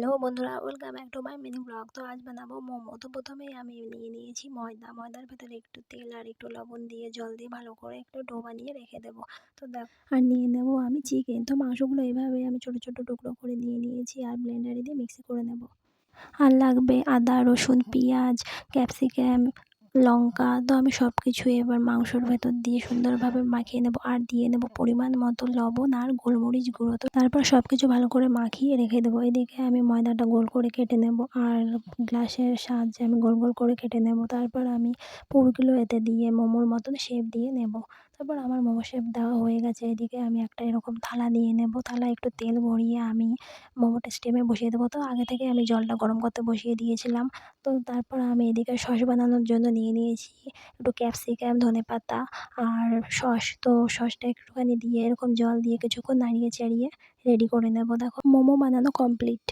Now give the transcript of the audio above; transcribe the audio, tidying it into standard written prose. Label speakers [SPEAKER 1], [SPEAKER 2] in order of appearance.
[SPEAKER 1] Hello বন্ধুরা, welcome back to my mini blog. তো আজ বানাবো মোমো। তো প্রথমেই আমি নিয়ে নিয়েছি ময়দার ভেতরে একটু তেল আর একটু লবণ দিয়ে জল দিয়ে ভালো করে একটু ডো বানিয়ে রেখে দেবো। তো দেখো, আর নিয়ে নেবো আমি চিকেন। তো মাংসগুলো এভাবে আমি ছোটো ছোটো টুকরো করে নিয়ে নিয়েছি আর ব্লেন্ডারে দিয়ে মিক্সি করে নেব। আর লাগবে আদা, রসুন, পেঁয়াজ, ক্যাপসিকাম, লঙ্কা। তো আমি সব কিছু এবার মাংসর ভেতর দিয়ে সুন্দরভাবে মাখিয়ে নেব আর দিয়ে নেব পরিমাণ মতো লবণ আর গোলমরিচ গুঁড়ো। তো তারপর সব কিছু ভালো করে মাখিয়ে রেখে দেবো। এদিকে আমি ময়দাটা গোল করে কেটে নেব আর গ্লাসের সাহায্যে আমি গোল গোল করে কেটে নেব। তারপর আমি পুরগুলো এতে দিয়ে মোমোর মতন শেপ দিয়ে নেব। তারপর আমার মোমো শেপ দেওয়া হয়ে গেছে। এদিকে আমি একটা এরকম থালা নিয়ে নেব। থালায় একটু তেল ভরিয়ে আমি মোমোটা স্টিমে বসিয়ে দেবো। তো আগে থেকে আমি জলটা গরম করতে বসিয়ে দিয়েছিলাম। তো তারপর আমি এদিকে সস বানানোর জন্য নিয়ে নিয়েছি একটু ক্যাপসিকাম, ধনেপাতা আর সস। তো সসটা একটুখানি দিয়ে এরকম জল দিয়ে কিছুক্ষণ নাড়িয়ে চাড়িয়ে রেডি করে নেব। দেখো মোমো বানানো কমপ্লিট।